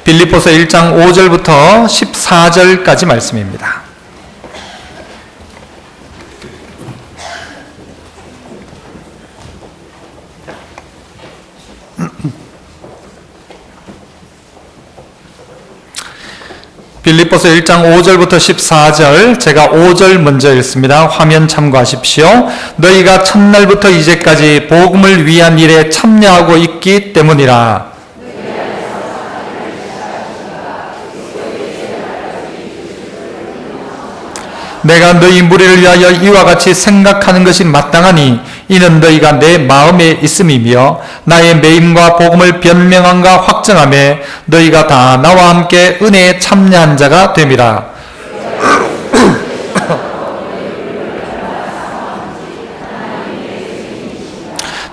빌립보서 1장 5절부터 14절까지 말씀입니다. 빌립보서 1장 5절부터 14절, 제가 5절 먼저 읽습니다. 화면 참고하십시오. 너희가 첫날부터 이제까지 복음을 위한 일에 참여하고 있기 때문이라. 내가 너희 무리를 위하여 이와 같이 생각하는 것이 마땅하니 이는 너희가 내 마음에 있음이며 나의 매임과 복음을 변명함과 확정함에 너희가 다 나와 함께 은혜에 참여한 자가 됨이라.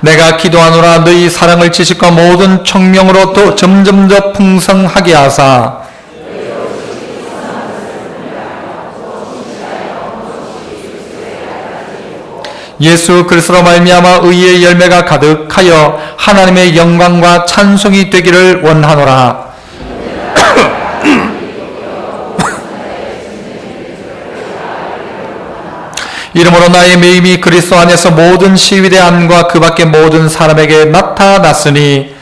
내가 기도하노라 너희 사랑을 지식과 모든 청명으로 또 점점 더 풍성하게 하사 예수 그리스도로 말미암아 의의 열매가 가득하여 하나님의 영광과 찬송이 되기를 원하노라. 이러므로 나의 매임이 그리스도 안에서 모든 시위대 안과 그 밖의 모든 사람에게 나타났으니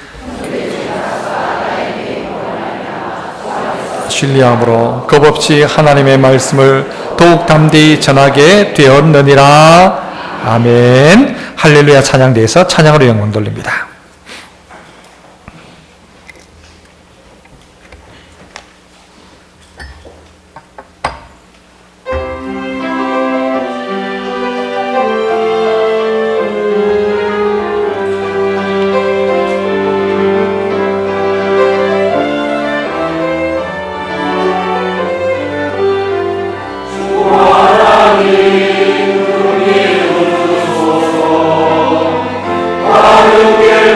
신뢰함으로 겁없이 하나님의 말씀을 더욱 담대히 전하게 되었느니라. 아멘. 할렐루야 찬양대에서 찬양으로 영광 돌립니다. 하나님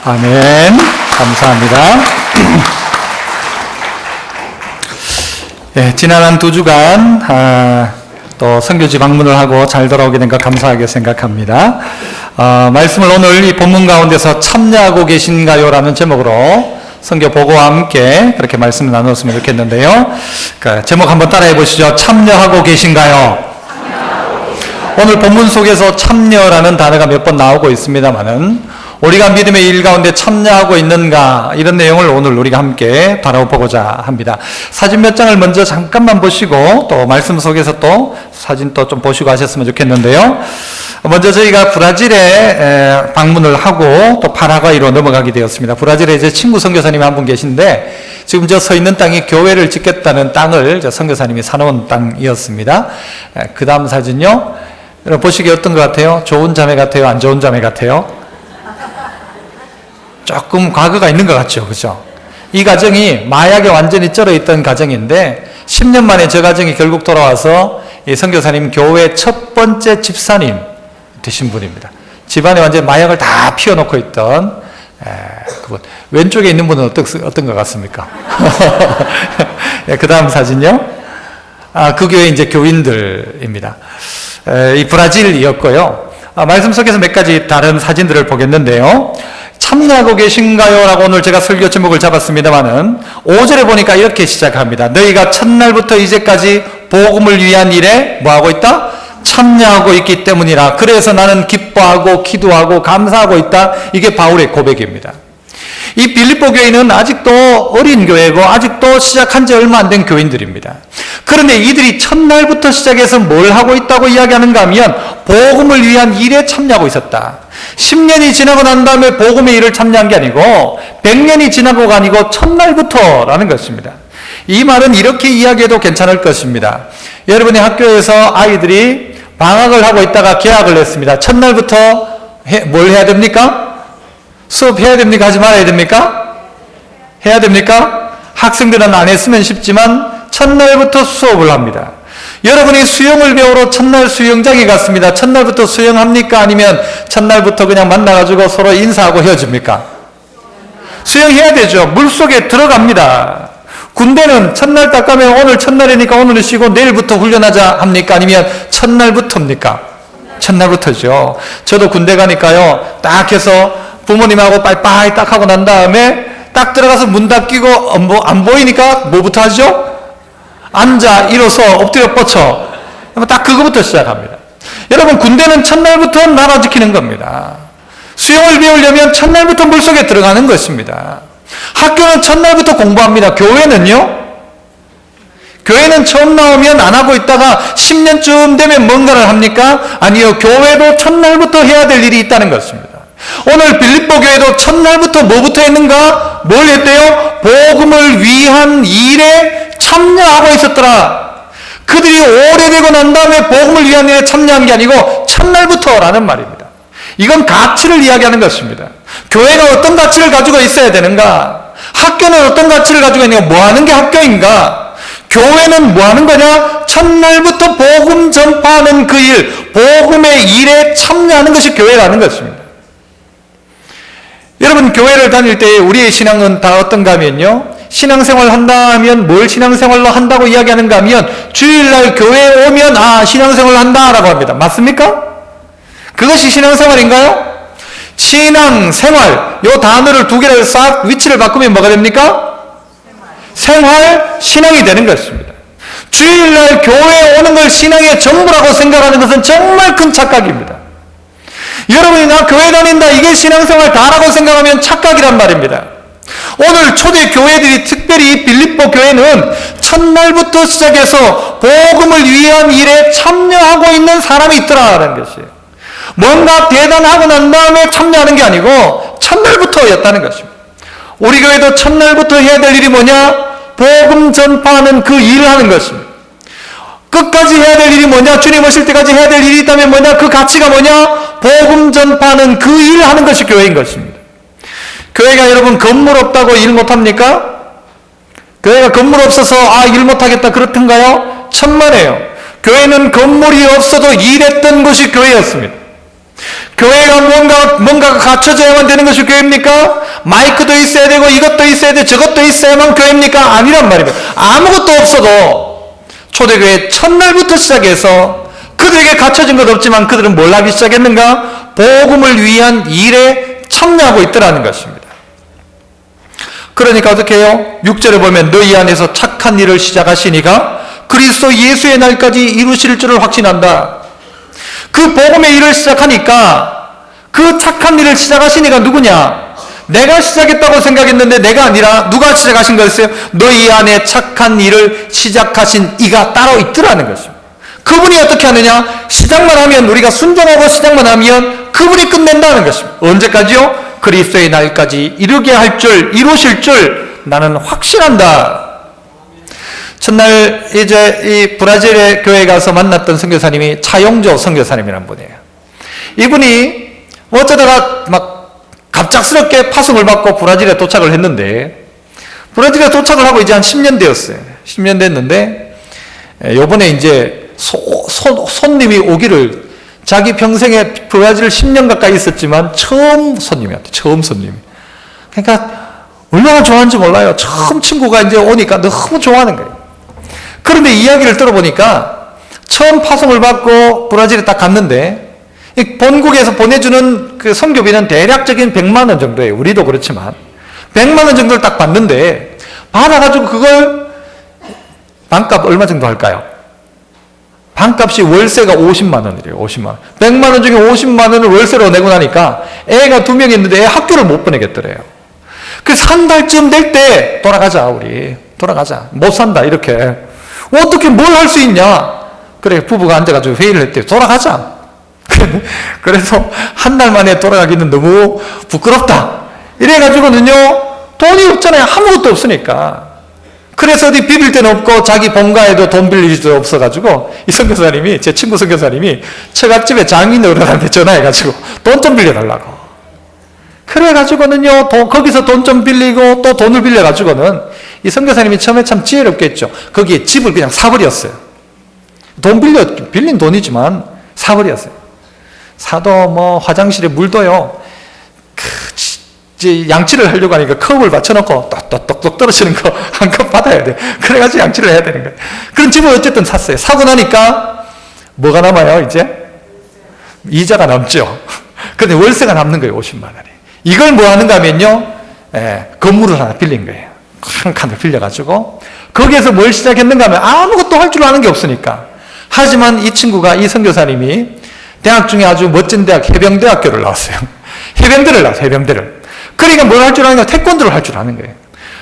아멘. 감사합니다. 네, 지난 한 2주간 또 선교지 방문을 하고 잘 돌아오게 된 것 감사하게 생각합니다. 말씀을 오늘 이 본문 가운데서 참여하고 계신가요? 라는 제목으로 선교 보고와 함께 그렇게 말씀을 나눴으면 좋겠는데요. 제목 한번 따라해 보시죠. 참여하고 계신가요? 오늘 본문 속에서 참여라는 단어가 몇 번 나오고 있습니다만은 우리가 믿음의 일 가운데 참여하고 있는가, 이런 내용을 오늘 우리가 함께 다뤄보고자 합니다. 사진 몇 장을 먼저 잠깐만 보시고 또 말씀 속에서 또 사진 또 좀 보시고 하셨으면 좋겠는데요. 먼저 저희가 브라질에 방문을 하고 또 파라과이로 넘어가게 되었습니다. 브라질에 이제 친구 선교사님이 한 분 계신데 지금 저 서 있는 땅이 교회를 짓겠다는 땅을 저 선교사님이 사놓은 땅이었습니다. 그 다음 사진요. 여러분 보시기에 어떤 것 같아요? 좋은 자매 같아요? 안 좋은 자매 같아요? 조금 과거가 있는 것 같죠, 그죠? 이 가정이 마약에 완전히 쩔어있던 가정인데 10년 만에 저 가정이 결국 돌아와서 이 선교사님 교회 첫 번째 집사님 되신 분입니다. 집안에 완전히 마약을 다 피워놓고 있던 그분. 왼쪽에 있는 분은 어떤 것 같습니까? 그 다음 사진요. 그 교회 이제 교인들입니다. 이 브라질이었고요. 말씀 속에서 몇 가지 다른 사진들을 보겠는데요. 참여하고 계신가요? 라고 오늘 제가 설교 제목을 잡았습니다만은 5절에 보니까 이렇게 시작합니다. 너희가 첫날부터 이제까지 복음을 위한 일에 뭐하고 있다? 참여하고 있기 때문이라. 그래서 나는 기뻐하고 기도하고 감사하고 있다. 이게 바울의 고백입니다. 이 빌립보 교회는 아직도 어린 교회고 아직도 시작한 지 얼마 안 된 교인들입니다. 그런데 이들이 첫날부터 시작해서 뭘 하고 있다고 이야기하는가 하면 복음을 위한 일에 참여하고 있었다. 10년이 지나고 난 다음에 복음의 일을 참여한 게 아니고 100년이 지나고가 아니고 첫날부터라는 것입니다. 이 말은 이렇게 이야기해도 괜찮을 것입니다. 여러분의 학교에서 아이들이 방학을 하고 있다가 개학을 했습니다. 첫날부터 뭘 해야 됩니까? 수업해야 됩니까? 하지 말아야 됩니까? 해야 됩니까? 학생들은 안 했으면 쉽지만 첫날부터 수업을 합니다. 여러분이 수영을 배우러 첫날 수영장에 갔습니다. 첫날부터 수영합니까? 아니면 첫날부터 그냥 만나가지고 서로 인사하고 헤어집니까? 수영해야 되죠. 물속에 들어갑니다. 군대는 첫날 딱 가면 오늘 첫날이니까 오늘은 쉬고 내일부터 훈련하자 합니까? 아니면 첫날부터입니까? 첫날부터죠. 저도 군대 가니까요. 딱 해서 부모님하고 빠이빠이 딱 하고 난 다음에 딱 들어가서 문 닫히고 안 보이니까 뭐부터 하죠? 앉아, 일어서, 엎드려 뻗쳐. 딱 그거부터 시작합니다. 여러분, 군대는 첫날부터 나라 지키는 겁니다. 수영을 배우려면 첫날부터 물속에 들어가는 것입니다. 학교는 첫날부터 공부합니다. 교회는요? 교회는 처음 나오면 안 하고 있다가 10년쯤 되면 뭔가를 합니까? 아니요. 교회도 첫날부터 해야 될 일이 있다는 것입니다. 오늘 빌립보 교회도 첫날부터 뭐부터 했는가? 뭘 했대요? 복음을 위한 일에 참여하고 있었더라. 그들이 오래되고 난 다음에 복음을 위한 일에 참여한 게 아니고 첫날부터라는 말입니다. 이건 가치를 이야기하는 것입니다. 교회가 어떤 가치를 가지고 있어야 되는가? 학교는 어떤 가치를 가지고 있는가? 뭐 하는 게 학교인가? 교회는 뭐 하는 거냐? 첫날부터 복음 전파하는 그 일, 복음의 일에 참여하는 것이 교회라는 것입니다. 여러분, 교회를 다닐 때 우리의 신앙은 다 어떤가 하면요, 신앙생활 한다 하면 뭘 신앙생활로 한다고 이야기하는가 하면 주일날 교회에 오면 신앙생활을 한다라고 합니다. 맞습니까? 그것이 신앙생활인가요? 신앙생활, 요 단어를 두 개를 싹 위치를 바꾸면 뭐가 됩니까? 생활, 신앙이 되는 것입니다. 주일날 교회에 오는 걸 신앙의 전부라고 생각하는 것은 정말 큰 착각입니다. 여러분이 나 교회 다닌다, 이게 신앙생활 다라고 생각하면 착각이란 말입니다. 오늘 초대 교회들이, 특별히 빌립보 교회는 첫날부터 시작해서 복음을 위한 일에 참여하고 있는 사람이 있더라라는 것이에요. 뭔가 대단하고 난 다음에 참여하는 게 아니고 첫날부터였다는 것입니다. 우리 교회도 첫날부터 해야 될 일이 뭐냐? 복음 전파하는 그 일을 하는 것입니다. 끝까지 해야 될 일이 뭐냐? 주님 오실 때까지 해야 될 일이 있다면 뭐냐? 그 가치가 뭐냐? 복음 전파하는 그 일을 하는 것이 교회인 것입니다. 교회가 여러분 건물 없다고 일 못합니까? 교회가 건물 없어서 일 못하겠다 그렇던가요? 천만에요. 교회는 건물이 없어도 일했던 곳이 교회였습니다. 교회가 뭔가가 갖춰져야만 되는 것이 교회입니까? 마이크도 있어야 되고 이것도 있어야 돼 저것도 있어야만 교회입니까? 아니란 말입니다. 아무것도 없어도 초대교회 첫날부터 시작해서 그들에게 갖춰진 것 없지만 그들은 뭘 하기 시작했는가? 복음을 위한 일에 참여하고 있더라는 것입니다. 그러니까 어떻게 해요? 6절에 보면 너희 안에서 착한 일을 시작하시니가 그리스도 예수의 날까지 이루실 줄을 확신한다. 그 복음의 일을 시작하니까 그 착한 일을 시작하시니가 누구냐? 내가 시작했다고 생각했는데 내가 아니라 누가 시작하신 거였어요? 너희 안에 착한 일을 시작하신 이가 따로 있더라는 것입니다. 그분이 어떻게 하느냐? 시작만 하면 우리가 순종하고 시작만 하면 그분이 끝낸다는 것입니다. 언제까지요? 그리스도의 날까지 이루게 할 줄, 이루실 줄 나는 확신한다. 첫날 이제 이 브라질의 교회에 가서 만났던 선교사님이 차용조 선교사님이라는 분이에요. 이분이 어쩌다가 막 갑작스럽게 파송을 받고 브라질에 도착을 했는데 브라질에 도착을 하고 이제 한 10년 되었어요. 10년 됐는데 요번에 이제 손님이 오기를 자기 평생에 브라질 10년 가까이 있었지만 처음 손님이었대. 처음 손님이. 그러니까 얼마나 좋아하는지 몰라요. 처음 친구가 이제 오니까 너무 좋아하는 거예요. 그런데 이야기를 들어보니까 처음 파송을 받고 브라질에 딱 갔는데 본국에서 보내주는 그 선교비는 대략적인 100만 원 정도예요. 우리도 그렇지만 100만 원 정도를 딱 받는데 받아가지고 그걸 반값 얼마 정도 할까요? 반값이 월세가 50만 원이래요. 50만 원. 100만 원 중에 50만 원을 월세로 내고 나니까 애가 2명이 있는데 애 학교를 못 보내겠더래요. 그래서 한 달쯤 될 때 돌아가자 우리. 돌아가자. 못 산다 이렇게. 어떻게 뭘 할 수 있냐? 그래 부부가 앉아가지고 회의를 했대요. 돌아가자. 그래서 한 달 만에 돌아가기는 너무 부끄럽다. 이래가지고는요 돈이 없잖아요. 아무것도 없으니까. 그래서 어디 빌릴 데는 없고 자기 본가에도 돈 빌릴 수 없어가지고 이 선교사님이 제 친구 선교사님이 처갓집에 장인 어른한테 전화해가지고 돈 좀 빌려달라고. 그래가지고는요 거기서 돈 좀 빌리고 또 돈을 빌려가지고는 이 선교사님이 처음에 참 지혜롭겠죠. 거기에 집을 그냥 사버렸어요. 빌린 돈이지만 사버렸어요. 사도 뭐 화장실에 물도요. 이제 양치를 하려고 하니까 컵을 받쳐놓고 똑똑똑 떨어지는 거 한 컵 받아야 돼. 그래가지고 양치를 해야 되는 거예요. 그런 집을 어쨌든 샀어요. 사고 나니까 뭐가 남아요 이제? 이자가 남죠. 근데 월세가 남는 거예요. 50만 원이. 이걸 뭐 하는가 하면요 건물을 하나 빌린 거예요. 한 칸을 빌려가지고 거기에서 뭘 시작했는가 하면 아무것도 할 줄 아는 게 없으니까. 하지만 이 친구가 이 선교사님이 대학 중에 아주 멋진 대학 해병대학교를 나왔어요. 해병대를 나왔어요. 해병대를. 그러니까 뭘 할 줄 아는 거야? 태권도를 할 줄 아는 거예요.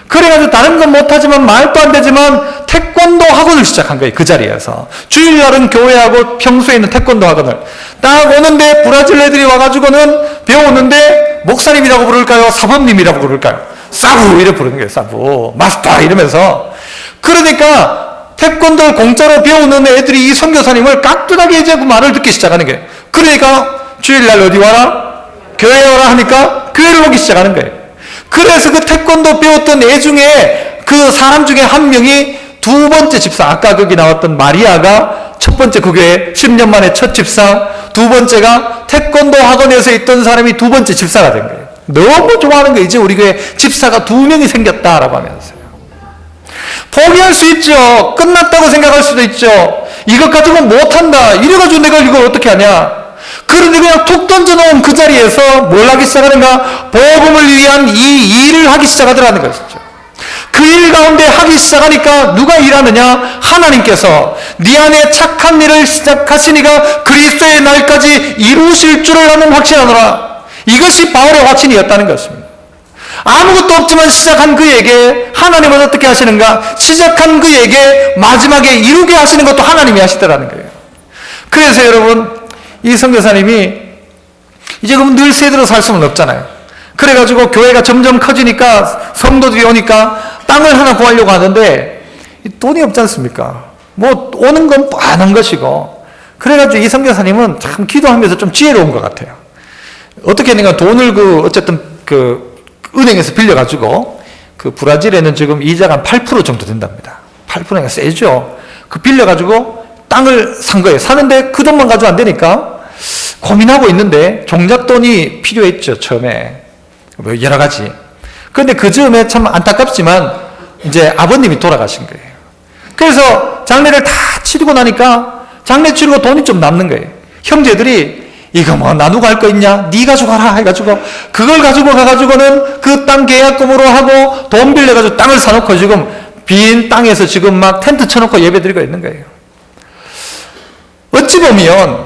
그래가지고 다른 건 못하지만 말도 안 되지만 태권도 학원을 시작한 거예요. 그 자리에서. 주일날은 교회하고 평소에 있는 태권도 학원을 딱 오는데 브라질 애들이 와가지고는 배우는데 목사님이라고 부를까요? 사범님이라고 부를까요? 사부 이렇게 부르는 거예요. 사부 마스터 이러면서. 그러니까 태권도를 공짜로 배우는 애들이 이 선교사님을 깍두하게 이제 그 말을 듣기 시작하는 거예요. 그러니까 주일날 어디 와라? 교회에 와라 하니까 교회를 오기 시작하는 거예요. 그래서 그 태권도 배웠던 애 중에 그 사람 중에 한 명이 두 번째 집사, 아까 거기 나왔던 마리아가 첫 번째 그 교회 10년 만에 첫 집사, 두 번째가 태권도 학원에서 있던 사람이 두 번째 집사가 된 거예요. 너무 좋아하는 거예요. 이제 우리 교회 집사가 2명이 생겼다라고 하면서요. 포기할 수 있죠. 끝났다고 생각할 수도 있죠. 이것 가지고 못한다. 이래가지고 내가 이걸 어떻게 하냐. 그런데 그냥 툭 던져놓은 그 자리에서 뭘 하기 시작하는가? 복음을 위한 이 일을 하기 시작하더라는 것이죠. 그 일 가운데 하기 시작하니까 누가 일하느냐? 하나님께서 네 안에 착한 일을 시작하시니가 그리스도의 날까지 이루실 줄을 나는 확신하노라. 이것이 바울의 확신이었다는 것입니다. 아무것도 없지만 시작한 그에게 하나님은 어떻게 하시는가? 시작한 그에게 마지막에 이루게 하시는 것도 하나님이 하시더라는 거예요. 그래서 여러분 이 선교사님이 이제 그럼 늘 새대로 살 수는 없잖아요. 그래가지고 교회가 점점 커지니까 성도들이 오니까 땅을 하나 구하려고 하는데 돈이 없지 않습니까? 뭐 오는 건 뻔한 것이고. 그래가지고 이 선교사님은 참 기도하면서 좀 지혜로운 것 같아요. 어떻게 했는가? 돈을 어쨌든 은행에서 빌려가지고 그 브라질에는 지금 이자가 한 8% 정도 된답니다. 8%가 세죠. 그 빌려가지고 땅을 산 거예요. 사는데 그 돈만 가지고 안 되니까 고민하고 있는데 종잣돈이 필요했죠, 처음에. 뭐 여러 가지. 그런데 그 즈음에 참 안타깝지만 이제 아버님이 돌아가신 거예요. 그래서 장례를 다 치르고 나니까 장례 치르고 돈이 좀 남는 거예요. 형제들이 이거 뭐 나누고 할 거 있냐? 네 가져가라 해가지고 그걸 가지고 가가지고는 그 땅 계약금으로 하고 돈 빌려가지고 땅을 사놓고 지금 빈 땅에서 지금 막 텐트 쳐놓고 예배드리고 있는 거예요. 어찌 보면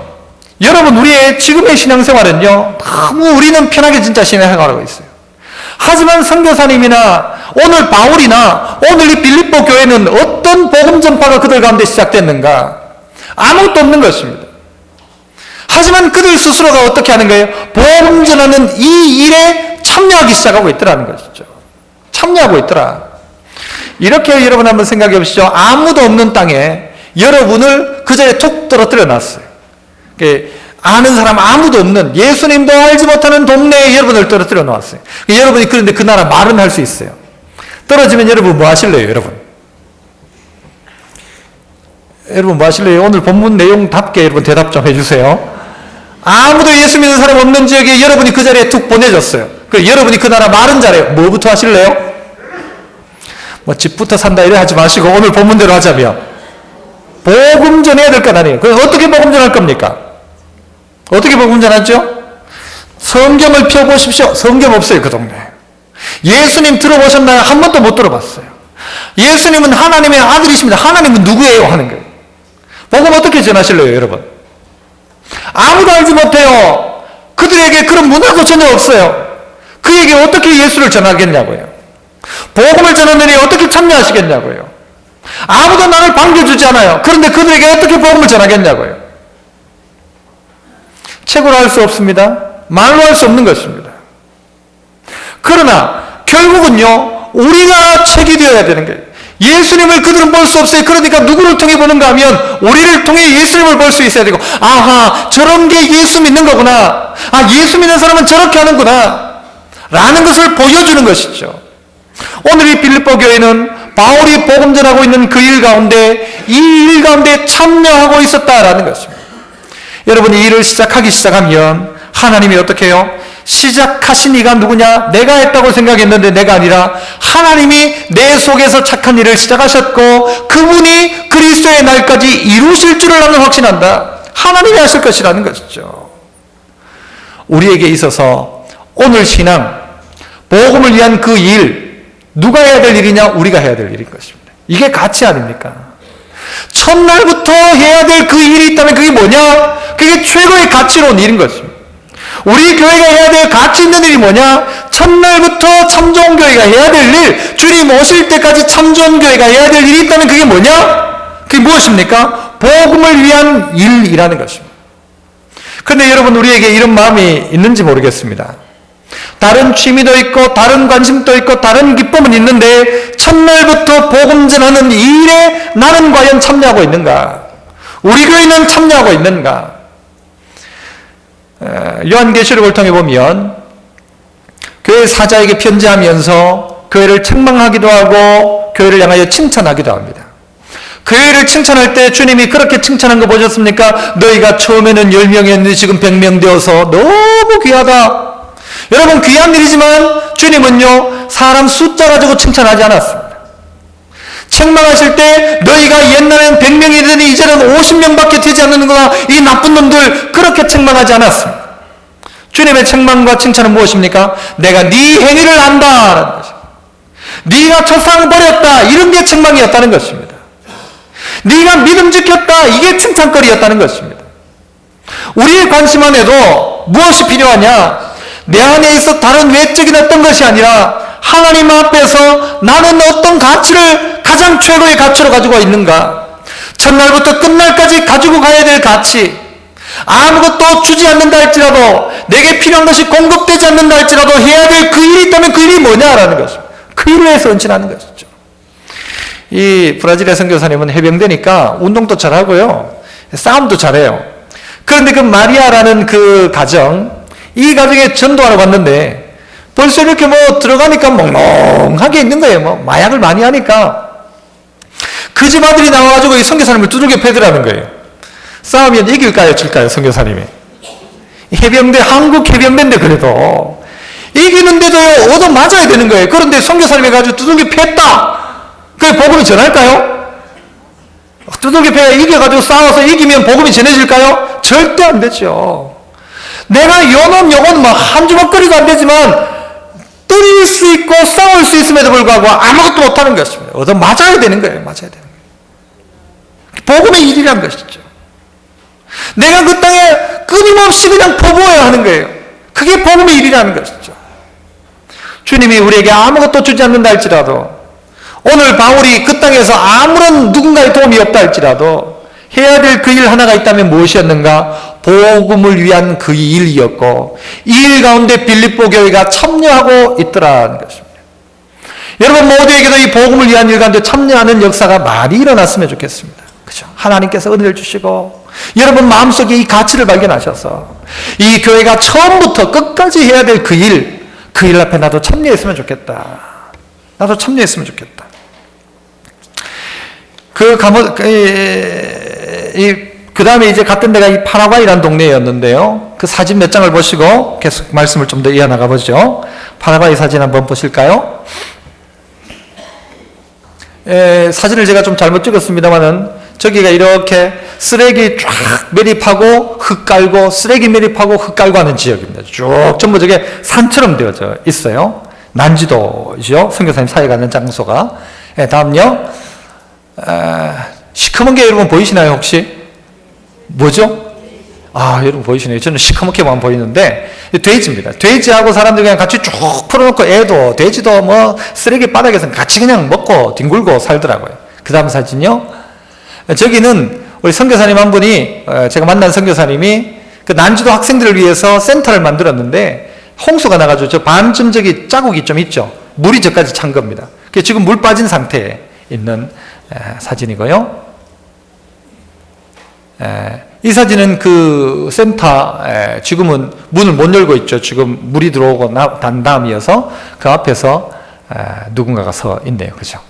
여러분 우리의 지금의 신앙생활은요 너무 우리는 편하게 진짜 신앙생활하고 있어요. 하지만 선교사님이나 오늘 바울이나 오늘 이 빌립보 교회는 어떤 복음 전파가 그들 가운데 시작됐는가? 아무것도 없는 것입니다. 하지만 그들 스스로가 어떻게 하는 거예요? 복음 전하는 이 일에 참여하기 시작하고 있더라는 것이죠. 참여하고 있더라. 이렇게 여러분 한번 생각해 보시죠. 아무도 없는 땅에 여러분을 그 자리에 툭 떨어뜨려 놨어요. 아는 사람 아무도 없는 예수님도 알지 못하는 동네에 여러분을 떨어뜨려 놓았어요. 여러분이 그런데 그 나라 말은 할 수 있어요. 떨어지면 여러분 뭐 하실래요, 여러분? 여러분 뭐 하실래요? 오늘 본문 내용답게 여러분 대답 좀 해주세요. 아무도 예수 믿는 사람 없는 지역에 여러분이 그 자리에 툭 보내졌어요. 여러분이 그 나라 말은 잘해요. 뭐부터 하실래요? 뭐 집부터 산다 이래 하지 마시고 오늘 본문대로 하자면 복음 전해야 될 거 아니에요. 그럼 어떻게 복음 전할 겁니까? 어떻게 복음 전하죠? 성경을 펴보십시오. 성경 없어요, 그 동네. 예수님 들어보셨나요? 한 번도 못 들어봤어요. 예수님은 하나님의 아들이십니다. 하나님은 누구예요? 하는 거예요. 복음 어떻게 전하실래요, 여러분? 아무도 알지 못해요. 그들에게 그런 문화도 전혀 없어요. 그에게 어떻게 예수를 전하겠냐고요. 복음을 전하느니 어떻게 참여하시겠냐고요. 아무도 나를 반겨주지 않아요. 그런데 그들에게 어떻게 복음을 전하겠냐고요. 책으로 할 수 없습니다. 말로 할 수 없는 것입니다. 그러나 결국은요, 우리가 책이 되어야 되는 거예요. 예수님을 그들은 볼 수 없어요. 그러니까 누구를 통해 보는가 하면 우리를 통해 예수님을 볼 수 있어야 되고, 아하, 저런 게 예수 믿는 거구나. 아, 예수 믿는 사람은 저렇게 하는구나. 라는 것을 보여주는 것이죠. 오늘 이 빌립보 교회는 바울이 복음 전하고 있는 그 일 가운데 이 일 가운데 참여하고 있었다라는 것입니다. 여러분이 일을 시작하면 하나님이 어떻게 해요? 시작하신 이가 누구냐? 내가 했다고 생각했는데 내가 아니라 하나님이 내 속에서 착한 일을 시작하셨고 그분이 그리스도의 날까지 이루실 줄을 나는 확신한다. 하나님이 하실 것이라는 것이죠. 우리에게 있어서 오늘 신앙, 복음을 위한 그 일, 누가 해야 될 일이냐? 우리가 해야 될 일인 것입니다. 이게 가치 아닙니까? 첫날부터 해야 될 그 일이 있다면 그게 뭐냐? 그게 최고의 가치로운 일인 것입니다. 우리 교회가 해야 될 가치 있는 일이 뭐냐? 첫날부터 참 좋은 교회가 해야 될 일, 주님 오실 때까지 참 좋은 교회가 해야 될 일이 있다면 그게 뭐냐? 그게 무엇입니까? 복음을 위한 일이라는 것입니다. 그런데 여러분 우리에게 이런 마음이 있는지 모르겠습니다. 다른 취미도 있고 다른 관심도 있고 다른 기쁨은 있는데 첫날부터 복음 전하는 이 일에 나는 과연 참여하고 있는가? 우리 교회는 참여하고 있는가? 요한계시록을 통해 보면 교회 사자에게 편지하면서 교회를 책망하기도 하고 교회를 향하여 칭찬하기도 합니다. 교회를 칭찬할 때 주님이 그렇게 칭찬한 거 보셨습니까? 너희가 처음에는 10명이었는데 지금 100명 되어서 너무 귀하다. 여러분 귀한 일이지만 주님은요 사람 숫자 가지고 칭찬하지 않았습니다. 책망하실 때 너희가 옛날엔 100명이더니 이제는 50명밖에 되지 않는구나 이 나쁜 놈들 그렇게 책망하지 않았습니다. 주님의 책망과 칭찬은 무엇입니까? 내가 네 행위를 안다라는 것입니다. 네가 첫상 버렸다 이런 게 책망이었다는 것입니다. 네가 믿음 지켰다 이게 칭찬거리였다는 것입니다. 우리의 관심만 해도 무엇이 필요하냐? 내 안에 있어 다른 외적인 어떤 것이 아니라 하나님 앞에서 나는 어떤 가치를 가장 최고의 가치로 가지고 있는가? 첫날부터 끝날까지 가지고 가야 될 가치, 아무것도 주지 않는다 할지라도 내게 필요한 것이 공급되지 않는다 할지라도 해야 될 그 일이 있다면 그 일이 뭐냐라는 것입니다. 그 일을 해서 헌신하는 것이죠. 이 브라질의 선교사님은 해병대니까 운동도 잘하고요 싸움도 잘해요. 그런데 그 마리아라는 그 가정, 이 가정에 전도하러 갔는데 벌써 이렇게 뭐 들어가니까 멍멍하게 있는 거예요. 뭐 마약을 많이 하니까 그 집 아들이 나와가지고 이 선교사님을 두들겨 패더라는 거예요. 싸우면 이길까요 질까요? 선교사님이 해병대, 한국 해병대인데 그래도 이기는데도 얻어 맞아야 되는 거예요. 그런데 선교사님이 가지고 두들겨 팼다. 그게 복음이 전할까요? 두들겨 패 이겨가지고 싸워서 이기면 복음이 전해질까요? 절대 안 되죠. 내가 요건 막 한 주먹거리도 안 되지만 때릴 수 있고 싸울 수 있음에도 불구하고 아무것도 못하는 것입니다. 얻어 맞아야 되는 거예요. 맞아야 되는 거예요. 복음의 일이란 것이죠. 내가 그 땅에 끊임없이 그냥 포부어야 하는 거예요. 그게 복음의 일이라는 것이죠. 주님이 우리에게 아무것도 주지 않는다 할지라도, 오늘 바울이 그 땅에서 아무런 누군가의 도움이 없다 할지라도 해야 될 그 일 하나가 있다면 무엇이었는가? 복음을 위한 그 일이었고, 이 일 가운데 빌립보 교회가 참여하고 있더라는 것입니다. 여러분 모두에게도 이 복음을 위한 일 가운데 참여하는 역사가 많이 일어났으면 좋겠습니다. 그죠? 하나님께서 은혜를 주시고 여러분 마음속에 이 가치를 발견하셔서 이 교회가 처음부터 끝까지 해야 될 그 일 앞에 나도 참여했으면 좋겠다. 나도 참여했으면 좋겠다. 그 다음에 이제 갔던 데가 이 파라과이라는 동네였는데요. 그 사진 몇 장을 보시고 계속 말씀을 좀 더 이어나가 보죠. 파라과이 사진 한번 보실까요? 사진을 제가 좀 잘못 찍었습니다만은 저기가 이렇게 쓰레기 쫙 매립하고 흙 깔고 쓰레기 매립하고 흙 깔고 하는 지역입니다. 쭉 전부 저게 산처럼 되어져 있어요. 난지도죠. 선교사님 사회 가는 장소가. 다음요. 시커먼 게 여러분 보이시나요 혹시? 뭐죠? 여러분 보이시네요. 저는 시커멓게만 보이는데 돼지입니다. 돼지하고 사람들이 그냥 같이 쭉 풀어놓고 애도 돼지도 뭐 쓰레기 바닥에서 같이 그냥 먹고 뒹굴고 살더라고요. 그 다음 사진요. 저기는 우리 선교사님 한 분이, 제가 만난 선교사님이 그 난지도 학생들을 위해서 센터를 만들었는데 홍수가 나가지고 저 반쯤 저기 자국이 좀 있죠. 물이 저까지 찬 겁니다. 그게 지금 물 빠진 상태에 있는 사진이고요. 이 사진은 그 센터, 지금은 문을 못 열고 있죠. 지금 물이 들어오고 난 다음이어서 그 앞에서 누군가가 서 있네요. 그죠?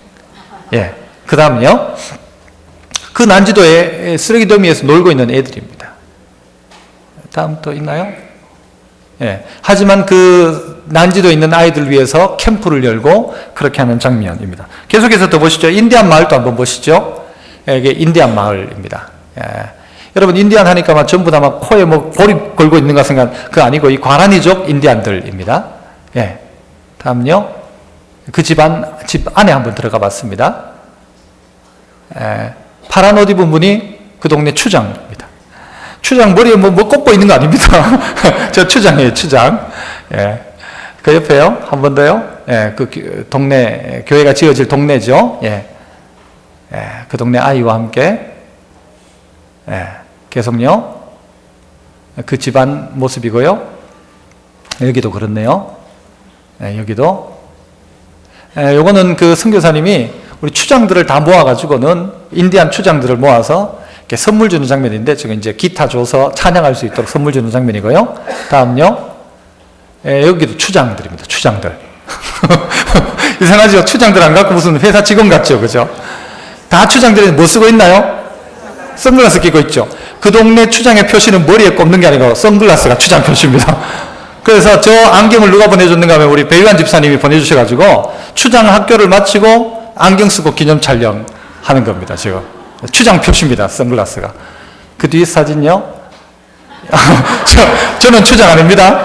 예. 그 다음은요. 그 난지도에 쓰레기 더미에서 놀고 있는 애들입니다. 다음 또 있나요? 예. 하지만 그 난지도에 있는 아이들 위해서 캠프를 열고 그렇게 하는 장면입니다. 계속해서 더 보시죠. 인디안 마을도 한번 보시죠. 이게 인디안 마을입니다. 예. 여러분 인디안 하니까 막 전부 다 막 코에 뭐 볼이 걸고 있는가 생각, 그거 아니고 이 과라니족 인디안들입니다. 예. 다음요. 그 집 안에 한번 들어가 봤습니다. 파란 옷 입은 분이 그 동네 추장입니다. 추장 머리에 뭐 꽂고 있는 거 아닙니다. 저 추장이에요, 추장. 예. 그 옆에요. 한 번 더요. 예. 그 동네, 교회가 지어질 동네죠. 예. 예. 그 동네 아이와 함께. 예. 계속요. 그 집안 모습이고요. 여기도 그렇네요. 예. 여기도. 예. 요거는 그 선교사님이 우리 추장들을 다 모아가지고는 인디안 추장들을 모아서 이렇게 선물 주는 장면인데 지금 이제 기타 줘서 찬양할 수 있도록 선물 주는 장면이고요. 다음요. 여기도 추장들입니다. 추장들. 이상하죠? 추장들 안 갖고 무슨 회사 직원 같죠? 그죠? 다 추장들이 뭐 쓰고 있나요? 선글라스 끼고 있죠. 그 동네 추장의 표시는 머리에 꼽는 게 아니고 선글라스가 추장 표시입니다. 그래서 저 안경을 누가 보내줬는가 하면 우리 배유한 집사님이 보내주셔가지고 추장 학교를 마치고 안경 쓰고 기념 촬영하는 겁니다. 지금 추장 표시입니다. 선글라스가. 그 뒤에 사진요. 저는 추장 아닙니다.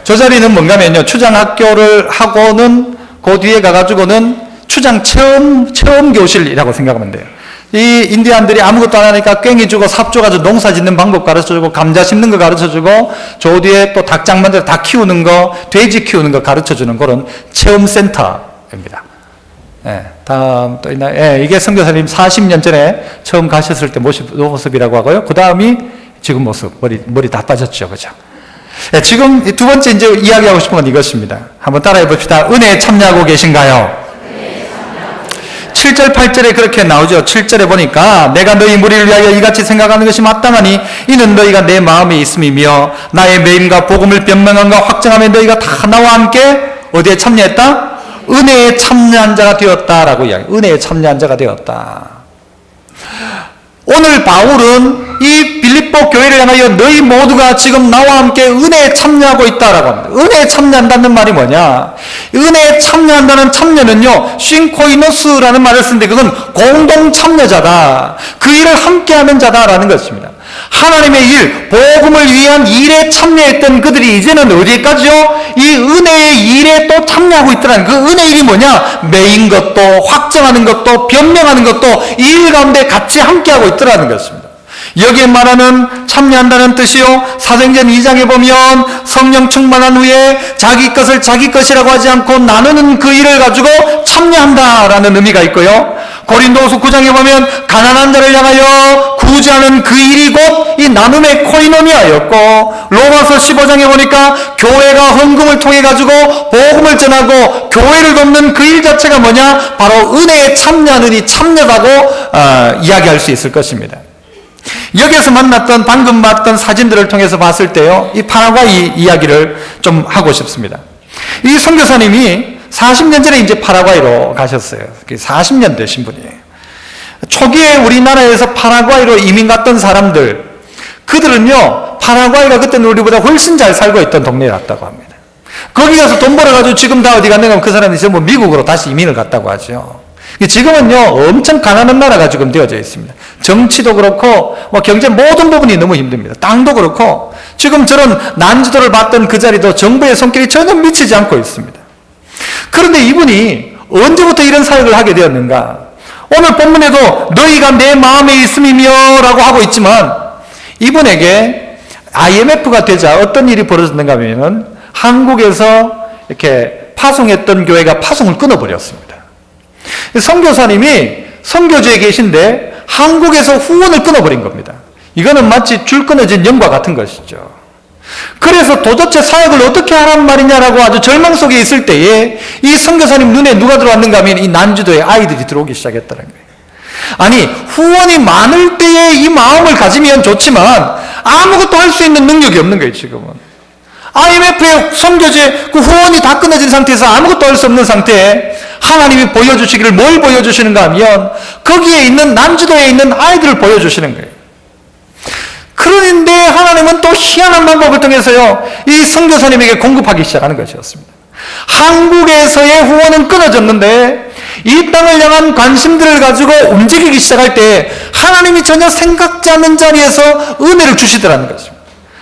저 자리는 뭔가면요. 추장 학교를 하고는 그 뒤에 가가지고는 추장 체험 교실이라고 생각하면 돼요. 이 인디안들이 아무것도 안 하니까 괭이 주고 삽 줘가지고 농사 짓는 방법 가르쳐주고 감자 심는 거 가르쳐주고 저 뒤에 또 닭장 만들어 닭 키우는 거, 돼지 키우는 거 가르쳐주는 그런 체험센터입니다. 예, 다음 또 있나요? 예, 이게 선교사님 40년 전에 처음 가셨을 때 모습이라고 하고요. 그 다음이 지금 모습, 머리 다 빠졌죠. 그죠? 예, 지금 두 번째 이제 이야기하고 싶은 건 이것입니다. 한번 따라해 봅시다. 은혜에 참여하고 계신가요? 7절, 8절에 그렇게 나오죠. 7절에 보니까 내가 너희 무리를 위하여 이같이 생각하는 것이 마땅하니 이는 너희가 내 마음에 있음이며 나의 매임과 복음을 변명함과 확정하며 너희가 다 나와 함께 어디에 참여했다? 은혜에 참여한 자가 되었다라고 이야기. 은혜에 참여한 자가 되었다. 오늘 바울은 이 빌립보 교회를 향하여 너희 모두가 지금 나와 함께 은혜에 참여하고 있다라고 합니다. 은혜에 참여한다는 말이 뭐냐? 은혜에 참여한다는 참여는요, 싱코이노스라는 말을 쓰는데 그건 공동 참여자다. 그 일을 함께하는 자다라는 것입니다. 하나님의 일, 복음을 위한 일에 참여했던 그들이 이제는 어디까지요? 이 은혜의 일에 또 참여하고 있더라는 그 은혜의 일이 뭐냐? 매인 것도, 확정하는 것도, 변명하는 것도 이 일 가운데 같이 함께하고 있더라는 것입니다. 여기에 말하는 참여한다는 뜻이요, 사도행전 2장에 보면 성령 충만한 후에 자기 것을 자기 것이라고 하지 않고 나누는 그 일을 가지고 참여한다라는 의미가 있고요, 고린도후서 9장에 보면 가난한 자를 향하여 구제하는 그 일이 곧 이 나눔의 코이노니아였고, 로마서 15장에 보니까 교회가 헌금을 통해 가지고 복음을 전하고 교회를 돕는 그 일 자체가 뭐냐? 바로 은혜에 참여하는 이 참여라고 이야기할 수 있을 것입니다. 여기에서 만났던, 방금 봤던 사진들을 통해서 봤을 때요, 이 파라과이 이야기를 좀 하고 싶습니다. 이 선교사님이 40년 전에 이제 파라과이로 가셨어요. 40년 되신 분이에요. 초기에 우리나라에서 파라과이로 이민 갔던 사람들, 그들은요, 파라과이가 그때는 우리보다 훨씬 잘 살고 있던 동네였다고 합니다. 거기 가서 돈 벌어가지고 지금 다 어디 갔는가 하면 그 사람이 전부 미국으로 다시 이민을 갔다고 하죠. 지금은요, 엄청 가난한 나라가 지금 되어져 있습니다. 정치도 그렇고, 경제 모든 부분이 너무 힘듭니다. 땅도 그렇고, 지금 저런 난지도를 봤던 그 자리도 정부의 손길이 전혀 미치지 않고 있습니다. 그런데 이분이 언제부터 이런 사역을 하게 되었는가? 오늘 본문에도 너희가 내 마음에 있음이며 라고 하고 있지만, 이분에게 IMF가 되자 어떤 일이 벌어졌는가 하면은 한국에서 이렇게 파송했던 교회가 파송을 끊어버렸습니다. 선교사님이 선교지에 계신데 한국에서 후원을 끊어버린 겁니다. 이거는 마치 줄 끊어진 영과 같은 것이죠. 그래서 도대체 사역을 어떻게 하란 말이냐라고 아주 절망 속에 있을 때에 이 선교사님 눈에 누가 들어왔는가 하면 이 난주도에 아이들이 들어오기 시작했다는 거예요. 아니, 후원이 많을 때에 이 마음을 가지면 좋지만 아무것도 할 수 있는 능력이 없는 거예요, 지금은. IMF의 선교제 그 후원이 다 끊어진 상태에서 아무것도 할 수 없는 상태에 하나님이 보여주시기를 뭘 보여주시는가 하면 거기에 있는, 난주도에 있는 아이들을 보여주시는 거예요. 그런데 하나님은 또 희한한 방법을 통해서요, 이 선교사님에게 공급하기 시작하는 것이었습니다. 한국에서의 후원은 끊어졌는데 이 땅을 향한 관심들을 가지고 움직이기 시작할 때 하나님이 전혀 생각지 않는 자리에서 은혜를 주시더라는 것입니다.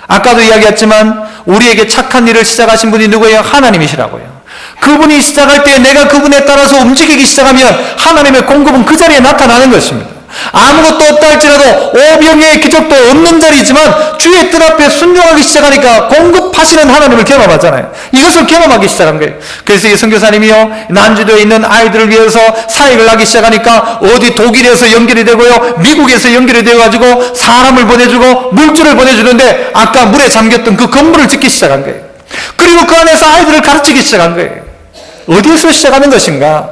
아까도 이야기했지만 우리에게 착한 일을 시작하신 분이 누구예요? 하나님이시라고요. 그분이 시작할 때 내가 그분에 따라서 움직이기 시작하면 하나님의 공급은 그 자리에 나타나는 것입니다. 아무것도 없다 할지라도 오병이의 기적도 없는 자리지만 주의 뜻 앞에 순종하기 시작하니까 공급하시는 하나님을 경험하잖아요. 이것을 경험하기 시작한 거예요. 그래서 이 선교사님이요, 난주도에 있는 아이들을 위해서 사역을 하기 시작하니까 어디 독일에서 연결이 되고요, 미국에서 연결이 되어가지고 사람을 보내주고 물줄을 보내주는데 아까 물에 잠겼던 그 건물을 짓기 시작한 거예요. 그리고 그 안에서 아이들을 가르치기 시작한 거예요. 어디에서 시작하는 것인가?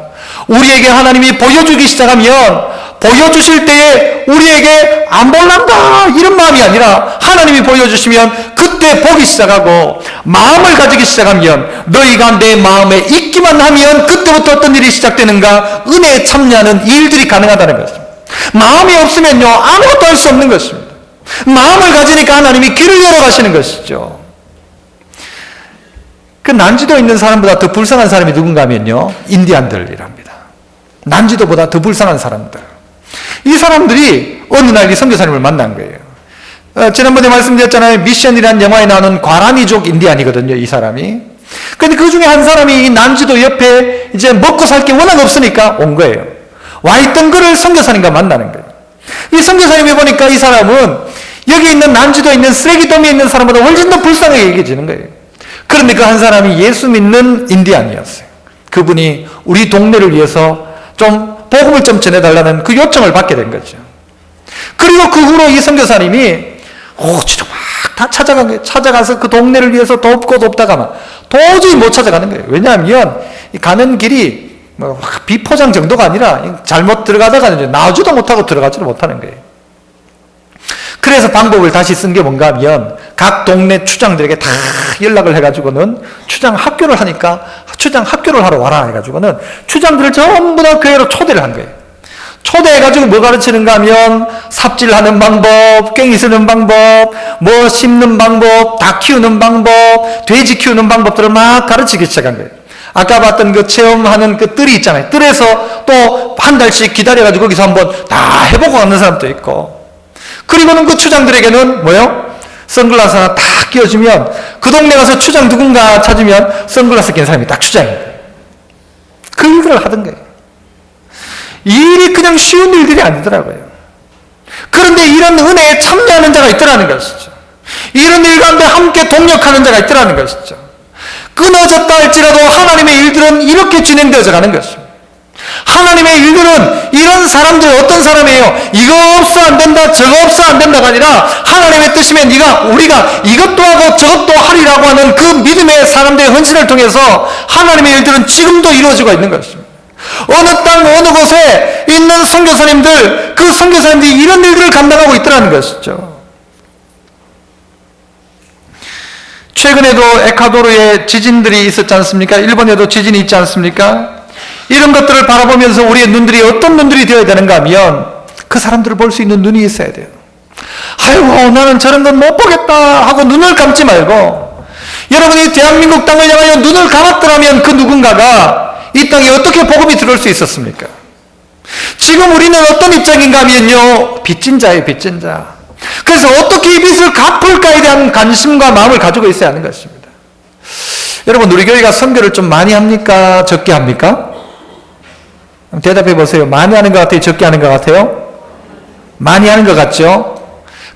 우리에게 하나님이 보여주기 시작하면 보여주실 때에 우리에게 안 볼란다 이런 마음이 아니라 하나님이 보여주시면 그때 보기 시작하고 마음을 가지기 시작하면 너희가 내 마음에 있기만 하면 그때부터 어떤 일이 시작되는가? 은혜에 참여하는 일들이 가능하다는 것입니다. 마음이 없으면요, 아무것도 할 수 없는 것입니다. 마음을 가지니까 하나님이 길을 열어가시는 것이죠. 그 난지도에 있는 사람보다 더 불쌍한 사람이 누군가 하면요, 인디안들이랍니다. 난지도보다 더 불쌍한 사람들. 이 사람들이 어느 날 이 선교사님을 만난 거예요. 지난번에 말씀드렸잖아요. 미션이라는 영화에 나오는 과라미족 인디안이거든요, 이 사람이. 근데 그 중에 한 사람이 이 난지도 옆에 이제 먹고 살 게 워낙 없으니까 온 거예요. 와 있던 그를 선교사님과 만나는 거예요. 이 선교사님이 보니까 이 사람은 여기 있는 난지도에 있는 쓰레기더미에 있는 사람보다 훨씬 더 불쌍하게 여겨지는 거예요. 그런데 그 한 사람이 예수 믿는 인디안이었어요. 그분이 우리 동네를 위해서 좀 복음을 좀 전해달라는 그 요청을 받게 된 거죠. 그리고 그 후로 이 선교사님이 진짜 막 다 찾아간 거예요. 찾아가서 그 동네를 위해서 돕고 돕다가 도저히 못 찾아가는 거예요. 왜냐하면 가는 길이 비포장 정도가 아니라 잘못 들어가다가 이제 나오지도 못하고 들어가지도 못하는 거예요. 그래서 방법을 다시 쓴 게 뭔가 하면 각 동네 추장들에게 다 연락을 해가지고는 추장 학교를 하니까 추장 학교를 하러 와라 해가지고는 추장들을 전부 다 교회로 초대를 한 거예요. 초대해가지고 뭐 가르치는가 하면 삽질하는 방법, 괭이 쓰는 방법, 뭐 심는 방법, 닭 키우는 방법, 돼지 키우는 방법들을 막 가르치기 시작한 거예요. 아까 봤던 그 체험하는 그 뜰이 있잖아요. 뜰에서 또 한 달씩 기다려가지고 거기서 한번 다 해보고 가는 사람도 있고, 그리고는 그 추장들에게는 뭐요? 선글라스 하나 딱 끼워주면 그 동네 가서 추장 누군가 찾으면 선글라스 낀 사람이 딱 추장인 거예요. 그 일을 하던 거예요. 이 일이 그냥 쉬운 일들이 아니더라고요. 그런데 이런 은혜에 참여하는 자가 있더라는 것이죠. 이런 일 가운데 함께 동력하는 자가 있더라는 것이죠. 끊어졌다 할지라도 하나님의 일들은 이렇게 진행되어져 가는 것입니다. 하나님의 일들은 이런 사람들 어떤 사람이에요? 이거 없어 안 된다, 저거 없어 안 된다가 아니라 하나님의 뜻이면 우리가 이것도 하고 저것도 하리라고 하는 그 믿음의 사람들의 헌신을 통해서 하나님의 일들은 지금도 이루어지고 있는 것입니다. 어느 땅 어느 곳에 있는 선교사님들, 그 선교사님들이 이런 일들을 감당하고 있더라는 것이죠. 최근에도 에콰도르에 지진들이 있었지 않습니까? 일본에도 지진이 있지 않습니까? 이런 것들을 바라보면서 우리의 눈들이 어떤 눈들이 되어야 되는가 하면 그 사람들을 볼 수 있는 눈이 있어야 돼요. 아이고 나는 저런 건 못 보겠다 하고 눈을 감지 말고, 여러분이 대한민국 땅을 향하여 눈을 감았더라면 그 누군가가 이 땅에 어떻게 복음이 들어올 수 있었습니까? 지금 우리는 어떤 입장인가 하면요, 빚진 자예요, 빚진 자. 그래서 어떻게 이 빚을 갚을까에 대한 관심과 마음을 가지고 있어야 하는 것입니다. 여러분, 우리 교회가 선교를 좀 많이 합니까? 적게 합니까? 대답해 보세요. 많이 하는 것 같아요? 적게 하는 것 같아요? 많이 하는 것 같죠?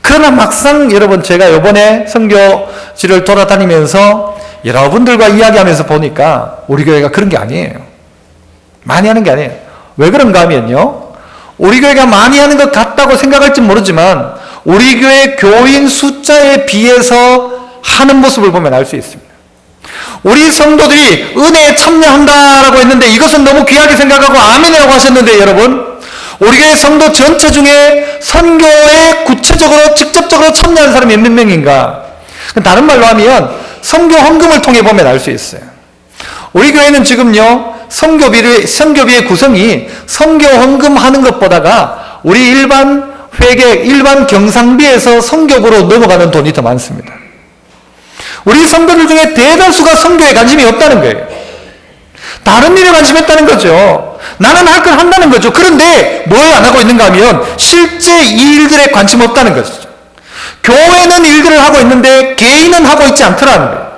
그러나 막상 여러분, 제가 이번에 선교지를 돌아다니면서 여러분들과 이야기하면서 보니까 우리 교회가 그런 게 아니에요. 많이 하는 게 아니에요. 왜 그런가 하면요, 우리 교회가 많이 하는 것 같다고 생각할지 모르지만 우리 교회 교인 숫자에 비해서 하는 모습을 보면 알 수 있습니다. 우리 성도들이 은혜에 참여한다라고 했는데 이것은 너무 귀하게 생각하고 아멘이라고 하셨는데, 여러분, 우리 교회 성도 전체 중에 선교에 구체적으로 직접적으로 참여하는 사람이 몇 명인가? 다른 말로 하면 선교 헌금을 통해 보면 알 수 있어요. 우리 교회는 지금요, 선교비의 구성이 선교 헌금하는 것보다가 우리 일반 회계, 일반 경상비에서 선교부로 넘어가는 돈이 더 많습니다. 우리 성도들 중에 대다수가 선교에 관심이 없다는 거예요. 다른 일에 관심이 있다는 거죠. 나는 할 걸 한다는 거죠. 그런데 뭘 안 하고 있는가 하면 실제 이 일들에 관심 없다는 것이죠. 교회는 일들을 하고 있는데 개인은 하고 있지 않더라는 거예요.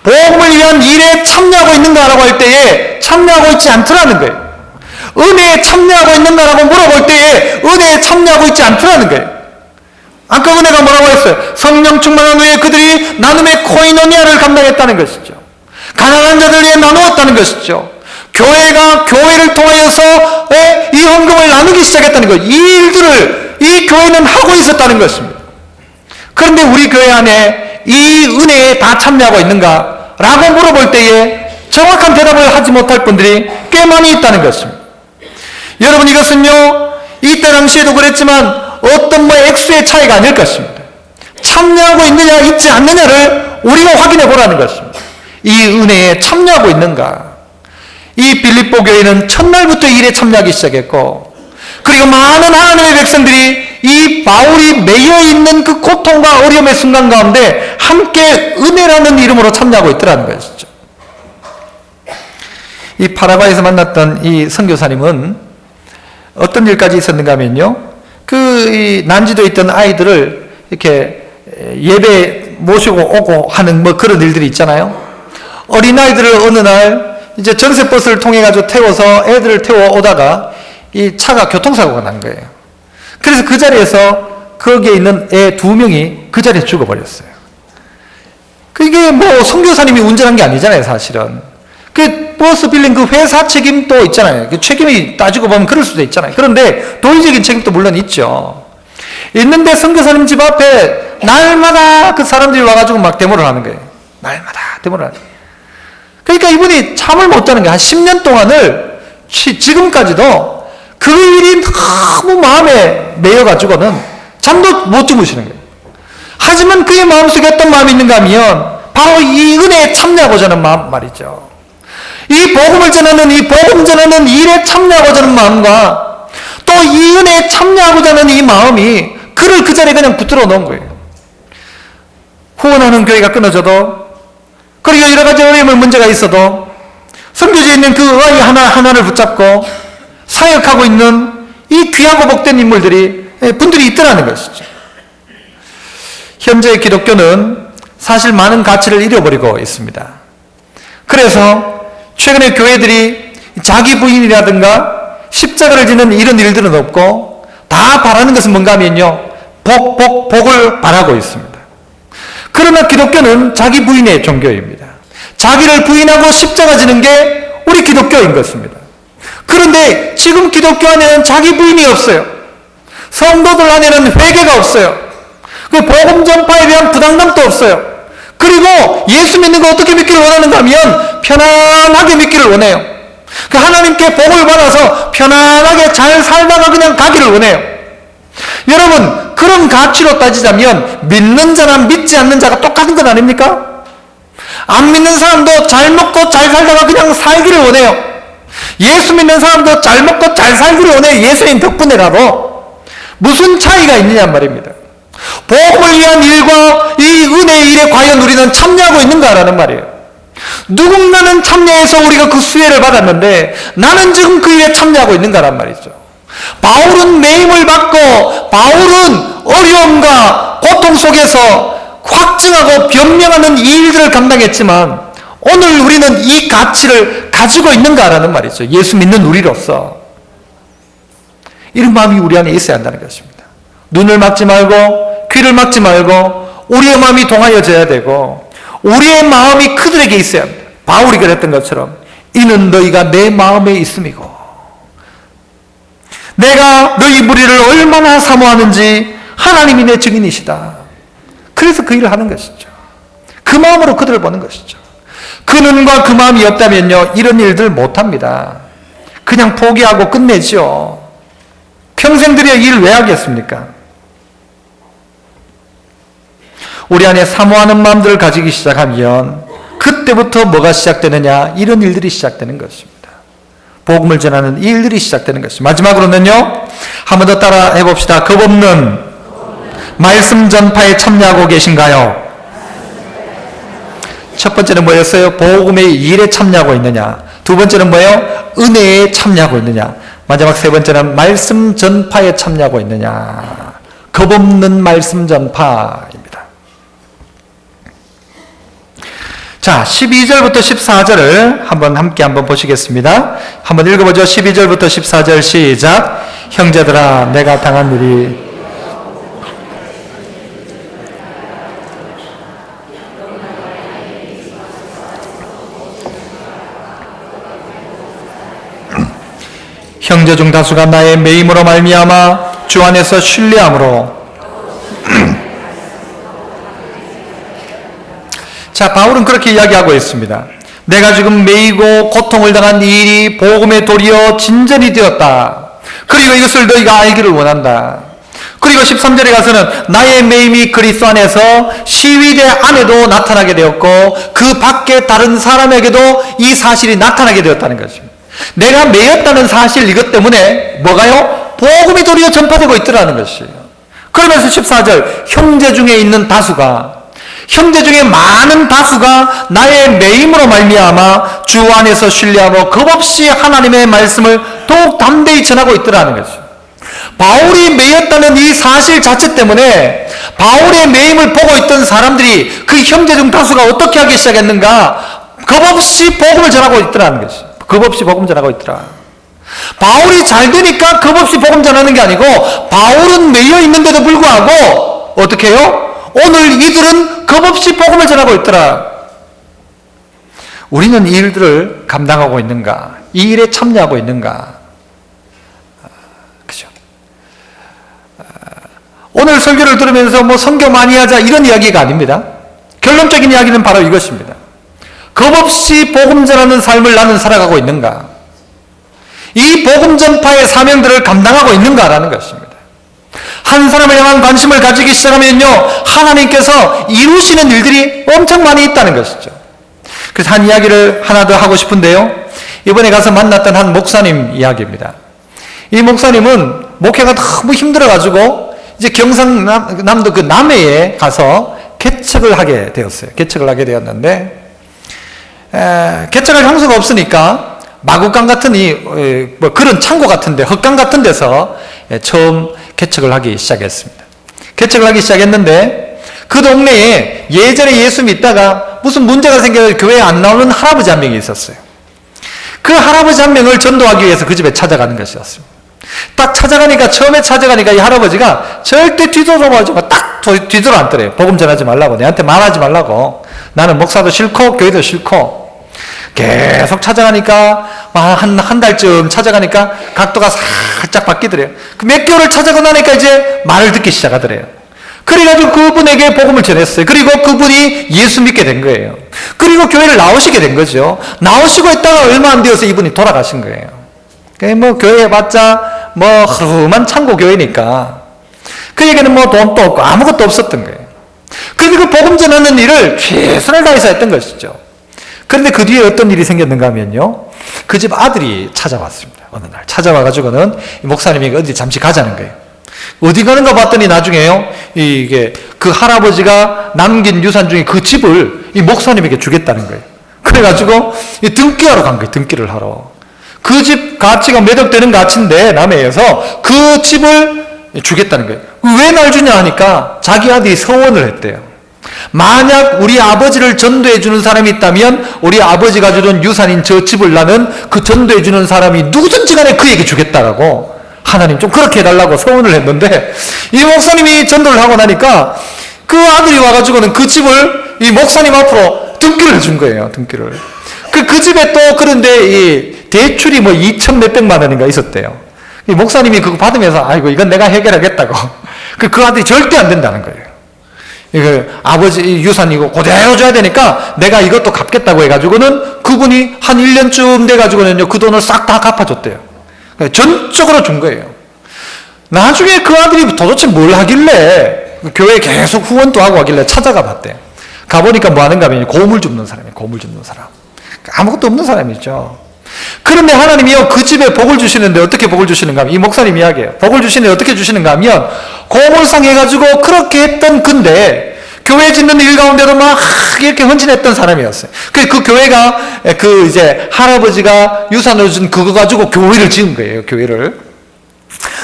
복음을 위한 일에 참여하고 있는가라고 할 때에 참여하고 있지 않더라는 거예요. 은혜에 참여하고 있는가라고 물어볼 때에 은혜에 참여하고 있지 않더라는 거예요. 아까 은혜가 뭐라고 했어요? 성령 충만한 후에 그들이 나눔의 코이노니아를 감당했다는 것이죠. 가난한 자들 위해 나누었다는 것이죠. 교회가 교회를 통하여서 이 헌금을 나누기 시작했다는 것, 이 일들을 이 교회는 하고 있었다는 것입니다. 그런데 우리 교회 안에 이 은혜에 다 참여하고 있는가? 라고 물어볼 때에 정확한 대답을 하지 못할 분들이 꽤 많이 있다는 것입니다. 여러분, 이것은요, 이때 당시에도 그랬지만 어떤 액수의 차이가 아닐 것입니다. 참여하고 있느냐 있지 않느냐를 우리가 확인해 보라는 것입니다. 이 은혜에 참여하고 있는가? 이 빌립보 교회는 첫날부터 일에 참여하기 시작했고, 그리고 많은 하나님의 백성들이 이 바울이 매여 있는 그 고통과 어려움의 순간 가운데 함께 은혜라는 이름으로 참여하고 있더라는 것이죠. 이 파라과이에서 만났던 이 선교사님은 어떤 일까지 있었는가 하면요, 그 난지도에 있던 아이들을 이렇게 예배 모시고 오고 하는 그런 일들이 있잖아요. 어린아이들을 어느 날 이제 전세버스를 통해 가지고 태워서 애들을 태워 오다가 이 차가 교통사고가 난 거예요. 그래서 그 자리에서 거기에 있는 애 2명이 그 자리에서 죽어버렸어요. 그게 선교사님이 운전한 게 아니잖아요, 사실은. 그 버스 빌린 그 회사 책임도 있잖아요. 그 책임이 따지고 보면 그럴 수도 있잖아요. 그런데 도의적인 책임도 물론 있죠. 있는데 선교사님 집 앞에 날마다 그 사람들이 와가지고 막 데모를 하는 거예요. 날마다 데모를 하는 거예요. 그러니까 이분이 잠을 못 자는 게 한 10년 동안을 지금까지도 그 일이 너무 마음에 매여가지고는 잠도 못 주무시는 거예요. 하지만 그의 마음속에 어떤 마음이 있는가 하면 바로 이 은혜에 참여하고자 하는 마음 말이죠. 이 복음을 전하는 이 복음 전하는 일에 참여하고자 하는 마음과 이 은혜에 참여하고자 하는 이 마음이 그를 그 자리에 그냥 붙들어 놓은 거예요. 후원하는 교회가 끊어져도, 그리고 여러 가지 어려움을 문제가 있어도 선교지에 있는 그 아이 하나를 붙잡고 사역하고 있는 이 귀하고 복된 분들이 있더라는 것이죠. 현재 기독교는 사실 많은 가치를 잃어버리고 있습니다. 그래서 최근에 교회들이 자기 부인이라든가 십자가를 지는 이런 일들은 없고 다 바라는 것은 뭔가 하면요, 복을 바라고 있습니다. 그러나 기독교는 자기 부인의 종교입니다. 자기를 부인하고 십자가 지는 게 우리 기독교인 것입니다. 그런데 지금 기독교 안에는 자기 부인이 없어요. 성도들 안에는 회개가 없어요. 그 복음 전파에 대한 부담감도 없어요. 그리고 예수 믿는 거 어떻게 믿기를 원하는가 하면 편안하게 믿기를 원해요. 그 하나님께 복을 받아서 편안하게 잘 살다가 그냥 가기를 원해요. 여러분, 그런 가치로 따지자면 믿는 자랑 믿지 않는 자가 똑같은 것 아닙니까? 안 믿는 사람도 잘 먹고 잘 살다가 그냥 살기를 원해요. 예수 믿는 사람도 잘 먹고 잘 살기를 원해요. 예수님 덕분에라도. 무슨 차이가 있느냐 말입니다. 복음을 위한 일과 이 은혜의 일에 과연 우리는 참여하고 있는가라는 말이에요. 누군가는 참여해서 우리가 그 수혜를 받았는데 나는 지금 그 일에 참여하고 있는가란 말이죠. 바울은 매임을 받고 바울은 어려움과 고통 속에서 확증하고 변명하는 이 일들을 감당했지만 오늘 우리는 이 가치를 가지고 있는가라는 말이죠. 예수 믿는 우리로서 이런 마음이 우리 안에 있어야 한다는 것입니다. 눈을 막지 말고 귀를 막지 말고 우리의 마음이 동하여져야 되고 우리의 마음이 그들에게 있어야 합니다. 바울이 그랬던 것처럼 이는 너희가 내 마음에 있음이고 내가 너희 무리를 얼마나 사모하는지 하나님이 내 증인이시다. 그래서 그 일을 하는 것이죠. 그 마음으로 그들을 보는 것이죠. 그 눈과 그 마음이 없다면요, 이런 일들 못합니다. 그냥 포기하고 끝내죠. 평생들의 일을 왜 하겠습니까? 우리 안에 사모하는 마음들을 가지기 시작하면 그때부터 뭐가 시작되느냐, 이런 일들이 시작되는 것입니다. 복음을 전하는 이 일들이 시작되는 것입니다. 마지막으로는요, 한 번 더 따라 해봅시다. 겁없는 말씀 전파에 참여하고 계신가요? 첫 번째는 뭐였어요? 복음의 일에 참여하고 있느냐. 두 번째는 뭐예요? 은혜에 참여하고 있느냐. 마지막 세 번째는 말씀 전파에 참여하고 있느냐. 겁없는 말씀 전파입니다. 자, 12절부터 14절을 함께 보시겠습니다. 한번 읽어보죠. 12절부터 14절 시작. 형제들아, 내가 당한 일이 형제 중 다수가 나의 매임으로 말미암아 주 안에서 신뢰함으로. 자, 바울은 그렇게 이야기하고 있습니다. 내가 지금 매이고 고통을 당한 이 일이 복음의 도리어 진전이 되었다. 그리고 이것을 너희가 알기를 원한다. 그리고 13절에 가서는 나의 매임이 그리스도 안에서 시위대 안에도 나타나게 되었고 그 밖에 다른 사람에게도 이 사실이 나타나게 되었다는 것입니다. 내가 매였다는 사실, 이것 때문에 뭐가요? 복음이 도리어 전파되고 있더라는 것이에요. 그러면서 14절, 형제 중에 있는 다수가, 형제 중에 많은 다수가 나의 매임으로 말미암아 주 안에서 신뢰하고 겁없이 하나님의 말씀을 더욱 담대히 전하고 있더라는 것이죠. 바울이 매였다는 이 사실 자체 때문에 바울의 매임을 보고 있던 사람들이 그 형제 중 다수가 어떻게 하기 시작했는가? 겁없이 복음을 전하고 있더라는 것이죠. 겁없이 복음 전하고 있더라. 바울이 잘 되니까 겁없이 복음 전하는 게 아니고 바울은 매여 있는데도 불구하고 어떻게 해요? 오늘 이들은 겁없이 복음을 전하고 있더라. 우리는 이 일들을 감당하고 있는가? 이 일에 참여하고 있는가? 그죠? 오늘 설교를 들으면서 선교 많이 하자 이런 이야기가 아닙니다. 결론적인 이야기는 바로 이것입니다. 겁없이 복음 전하는 삶을 나는 살아가고 있는가? 이 복음 전파의 사명들을 감당하고 있는가라는 것입니다. 한 사람을 향한 관심을 가지기 시작하면요, 하나님께서 이루시는 일들이 엄청 많이 있다는 것이죠. 그래서 한 이야기를 하나 더 하고 싶은데요, 이번에 가서 만났던 한 목사님 이야기입니다. 이 목사님은 목회가 너무 힘들어가지고 이제 경상남도 그 남해에 가서 개척을 하게 되었어요. 개척을 하게 되었는데 개척할 장소가 없으니까 마구간 같은 뭐 그런 창고 같은데, 헛간 같은 데서 처음 개척을 하기 시작했습니다. 개척을 하기 시작했는데 그 동네에 예전에 예수 믿다가 무슨 문제가 생겨서 교회에 안 나오는 할아버지 한 명이 있었어요. 그 할아버지 한 명을 전도하기 위해서 그 집에 찾아가는 것이었습니다. 딱 찾아가니까, 처음에 찾아가니까 이 할아버지가 절대 뒤돌아보지만 딱 뒤돌아 앉더래요. 복음 전하지 말라고, 내한테 말하지 말라고, 나는 목사도 싫고 교회도 싫고. 계속 찾아가니까 한 달쯤 찾아가니까 각도가 살짝 바뀌더래요. 몇 개월을 찾아가고 나니까 이제 말을 듣기 시작하더래요. 그래가지고 그분에게 복음을 전했어요. 그리고 그분이 예수 믿게 된 거예요. 그리고 교회를 나오시게 된 거죠. 나오시고 있다가 얼마 안 되어서 이분이 돌아가신 거예요. 뭐 교회 해봤자 뭐 허름한 창고 교회니까 그에게는 뭐 돈도 없고 아무것도 없었던 거예요. 그런데 그 복음 전하는 일을 최선을 다해서 했던 것이죠. 그런데 그 뒤에 어떤 일이 생겼는가 하면요, 그 집 아들이 찾아왔습니다. 어느 날 찾아와가지고는 목사님이 어디 잠시 가자는 거예요. 어디 가는가 봤더니 나중에요, 이게 그 할아버지가 남긴 유산 중에 그 집을 이 목사님에게 주겠다는 거예요. 그래가지고 등기하러 간 거예요. 등기를 하러. 그 집 가치가 몇 억 되는 가치인데 남해에서 그 집을 주겠다는 거예요. 왜 날 주냐 하니까 자기 아들이 서원을 했대요. 만약 우리 아버지를 전도해 주는 사람이 있다면 우리 아버지가 주는 유산인 저 집을 나는 그 전도해 주는 사람이 누구든지 간에 그에게 주겠다라고, 하나님 좀 그렇게 해달라고 서원을 했는데, 이 목사님이 전도를 하고 나니까 그 아들이 와가지고는 그 집을 이 목사님 앞으로 등기를 해준 거예요. 등기를. 그 집에 또 그런데 이 대출이 뭐 2천 몇백만 원인가 있었대요. 이 목사님이 그거 받으면서 아이고 이건 내가 해결하겠다고. 그 아들이 절대 안 된다는 거예요. 이거 아버지 유산이고 그대로 줘야 되니까 내가 이것도 갚겠다고 해가지고는 그분이 한 1년쯤 돼가지고는요, 그 돈을 싹 다 갚아줬대요. 전적으로 준 거예요. 나중에 그 아들이 도대체 뭘 하길래 교회에 계속 후원도 하고 하길래 찾아가 봤대요. 가보니까 뭐 하는가 하면 고물 줍는 사람이에요. 고물 줍는 사람. 아무것도 없는 사람이죠. 그런데 하나님이요, 그 집에 복을 주시는데 어떻게 복을 주시는가 하면, 이 목사님 이야기예요. 복을 주시는데 어떻게 주시는가 하면, 고물상 해가지고 그렇게 했던 근데 교회 짓는 일 가운데도 막 이렇게 헌신했던 사람이었어요. 그 교회가 그 이제 할아버지가 유산을 준 그거 가지고 교회를 지은 거예요. 교회를.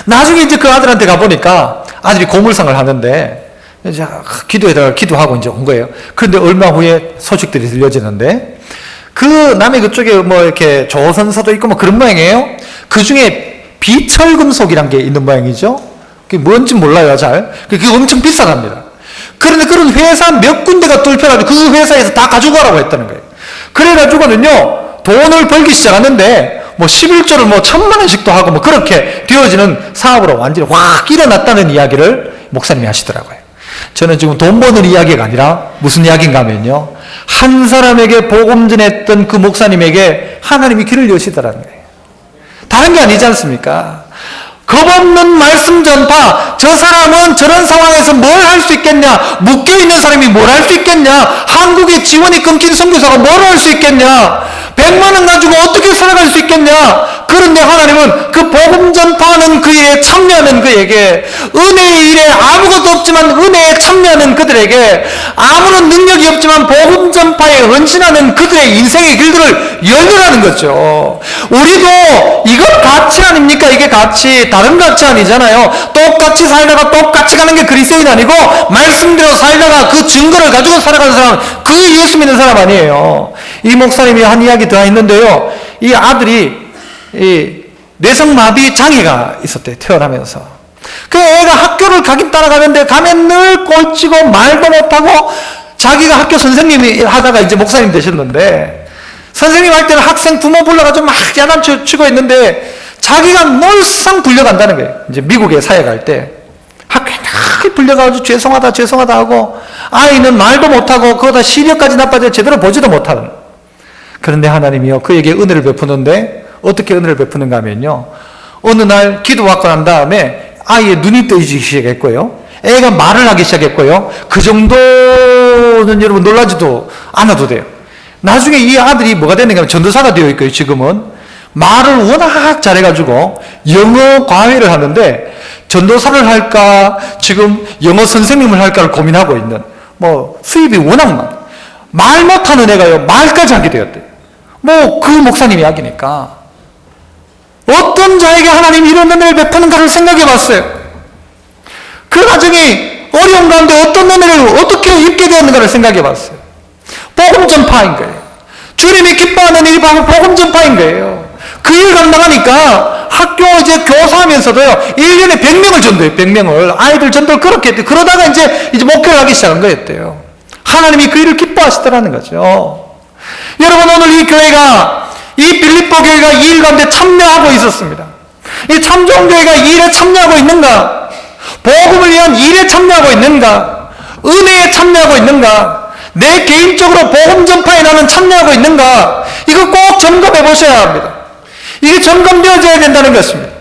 나중에 이제 그 아들한테 가보니까 아들이 고물상을 하는데 이제 기도에다가 기도하고 이제 온 거예요. 그런데 얼마 후에 소식들이 들려지는데, 그 남해 그쪽에 뭐 이렇게 조선소도 있고 뭐 그런 모양이에요. 그 중에 비철금속이란 게 있는 모양이죠. 그게 뭔지 몰라요, 잘. 그게 엄청 비싸답니다. 그런데 그런 회사 몇 군데가 뚫혀가지고 그 회사에서 다 가지고 가라고 했다는 거예요. 그래가지고는요, 돈을 벌기 시작하는데 뭐 11조를 뭐 1,000만 원씩도 하고 뭐 그렇게 되어지는 사업으로 완전히 확 일어났다는 이야기를 목사님이 하시더라고요. 저는 지금 돈 버는 이야기가 아니라 무슨 이야기인가 하면요, 한 사람에게 복음 전했던 그 목사님에게 하나님이 길을 여시더라는 거예요. 다른 게 아니지 않습니까? 겁없는 말씀 전파, 저 사람은 저런 상황에서 뭘 할 수 있겠냐? 묶여있는 사람이 뭘 할 수 있겠냐? 한국의 지원이 끊긴 선교사가 뭘 할 수 있겠냐? 100만 원 가지고 어떻게 살아갈 수 있겠냐? 그런데 하나님은 그 복음 전파하는 그에 참여하는 그에게, 은혜의 일에 아무것도 없지만 은혜에 참여하는 그들에게, 아무런 능력이 없지만 복음 전파에 헌신하는 그들의 인생의 길들을 열려라는 거죠. 우리도 이것 가치 아닙니까? 이게 가치, 다른 가치 아니잖아요. 똑같이 살다가 똑같이 가는 게 그리스도인 아니고, 말씀대로 살다가 그 증거를 가지고 살아가는 사람, 그 예수 믿는 사람 아니에요. 이 목사님이 한 이야기 더 있는데요, 이 아들이 이 뇌성마비 장애가 있었대요. 태어나면서. 그 애가 학교를 가긴 따라가는데 가면 늘 꼴찌고 말도 못하고, 자기가 학교 선생님이 하다가 이제 목사님 되셨는데, 선생님 할 때는 학생 부모 불러가지고 막 야단치고 있는데 자기가 늘상 불려간다는 거예요. 이제 미국에 사회 갈 때 학교에 늘 불려가지고 죄송하다 하고, 아이는 말도 못하고 그거다 시력까지 나빠져 제대로 보지도 못하는. 그런데 하나님이요, 그에게 은혜를 베푸는데 어떻게 은혜를 베푸는가 하면요, 어느 날 기도받고 난 다음에 아이의 눈이 뜨이기 시작했고요, 애가 말을 하기 시작했고요. 그 정도는 여러분 놀라지도 않아도 돼요. 나중에 이 아들이 뭐가 됐는가 하면 전도사가 되어 있고요. 지금은 말을 워낙 잘해가지고 영어 과외를 하는데 전도사를 할까 지금 영어 선생님을 할까를 고민하고 있는, 수입이 워낙 많아. 말 못하는 애가요 말까지 하게 되었대요. 그 목사님 이야기니까. 어떤 자에게 하나님이 이런 은혜를 베푸는가를 생각해 봤어요. 그 과정이 어려운 가운데 어떤 은혜를 어떻게 입게 되었는가를 생각해 봤어요. 복음 전파인 거예요. 주님이 기뻐하는 일이 바로 복음 전파인 거예요. 그 일 감당하니까 학교 이제 교사하면서도요 1년에 100명을 전도해요. 100명을 아이들 전도를 그렇게 했대요. 그러다가 이제 목회를 하기 시작한 거였대요. 하나님이 그 일을 기뻐하시더라는 거죠. 여러분, 오늘 이 교회가, 이 빌립보 교회가 이 일 가운데 참여하고 있었습니다. 이 참종교회가 이 일에 참여하고 있는가? 복음을 위한 일에 참여하고 있는가? 은혜에 참여하고 있는가? 내 개인적으로 복음 전파에 나는 참여하고 있는가? 이거 꼭 점검해 보셔야 합니다. 이게 점검되어져야 된다는 것입니다.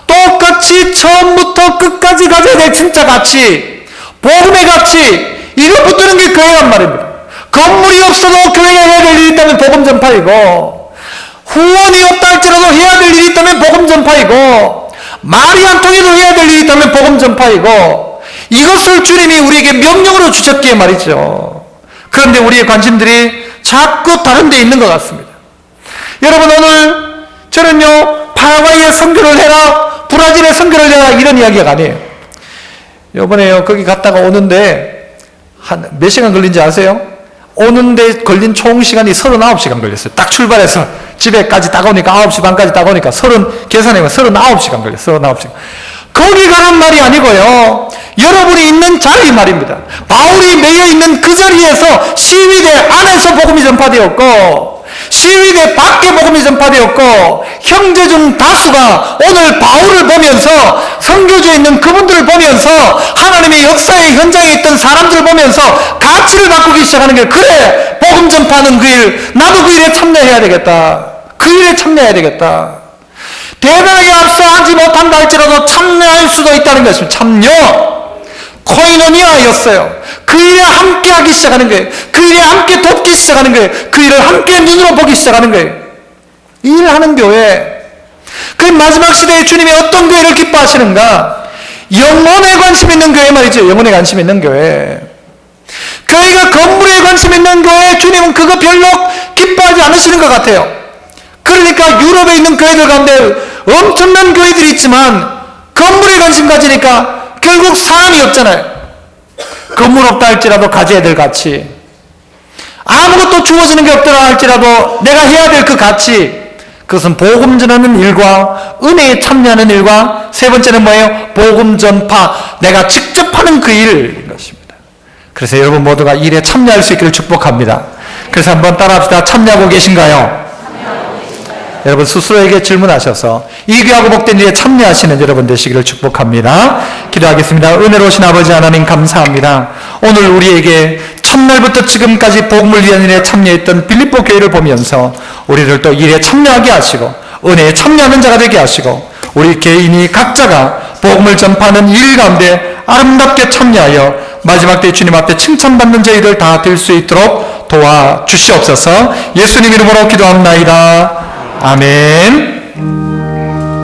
똑같이 처음부터 끝까지 가져야 될 진짜 가치, 복음의 가치, 이거 붙드는 게 교회란 말입니다. 건물이 없어도 교회가 해야 될 일이 있다면 복음 전파이고, 후원이 없다 할지라도 해야 될 일이 있다면 복음 전파이고, 말이 안 통해도 해야 될 일이 있다면 복음 전파이고, 이것을 주님이 우리에게 명령으로 주셨기에 말이죠. 그런데 우리의 관심들이 자꾸 다른 데 있는 것 같습니다. 여러분, 오늘 저는요 파라과이에 선교를 해라, 브라질에 선교를 해라, 이런 이야기가 아니에요. 이번에요 거기 갔다가 오는데 한 몇 시간 걸린지 아세요? 오는데 걸린 총 시간이 39시간 걸렸어요. 딱 출발해서 집에까지 딱 오니까 9시 반까지 딱 오니까 계산해보면 39시간 걸렸어요. 39시간. 거기 가는 말이 아니고요, 여러분이 있는 자리 말입니다. 바울이 매여 있는 그 자리에서 시위대 안에서 복음이 전파되었고, 시위대 밖에 복음이 전파되었고, 형제 중 다수가 오늘 바울을 보면서, 선교지에 있는 그분들을 보면서, 하나님의 역사의 현장에 있던 사람들을 보면서 가치를 바꾸기 시작하는 게, 그래, 복음 전파하는 그 일, 나도 그 일에 참여해야 되겠다. 그 일에 참여해야 되겠다. 대단하게 앞서 하지 못한다 할지라도 참여할 수도 있다는 것입니다. 참여. 코이노니아였어요. 그 일에 함께 하기 시작하는 거예요. 그 일에 함께 돕기 시작하는 거예요. 그 일을 함께 눈으로 보기 시작하는 거예요. 이 일을 하는 교회. 그 마지막 시대에 주님이 어떤 교회를 기뻐하시는가? 영혼에 관심 있는 교회 말이죠. 영혼에 관심 있는 교회. 교회가 건물에 관심 있는 교회, 주님은 그거 별로 기뻐하지 않으시는 것 같아요. 그러니까 유럽에 있는 교회들 가운데 엄청난 교회들이 있지만 건물에 관심 가지니까 결국 사람이 없잖아요. 건물 없다 할지라도 가져야 될 가치, 아무것도 주어지는 게 없더라 할지라도 내가 해야 될 그 가치, 그것은 복음 전하는 일과 은혜에 참여하는 일과, 세 번째는 뭐예요? 복음 전파, 내가 직접 하는 그 일인 것입니다. 그래서 여러분 모두가 일에 참여할 수 있기를 축복합니다. 그래서 한번 따라합시다. 참여하고 계신가요? 여러분 스스로에게 질문하셔서 이 귀하고 복된 일에 참여하시는 여러분 되시기를 축복합니다. 기도하겠습니다. 은혜로우신 아버지 하나님 감사합니다. 오늘 우리에게 첫날부터 지금까지 복음을 위한 일에 참여했던 빌립보 교회를 보면서 우리를 또 일에 참여하게 하시고 은혜에 참여하는 자가 되게 하시고, 우리 개인이 각자가 복음을 전파하는 일 가운데 아름답게 참여하여 마지막 때 주님 앞에 칭찬받는 저희들 다 될 수 있도록 도와주시옵소서. 예수님 이름으로 기도합나이다. 아멘.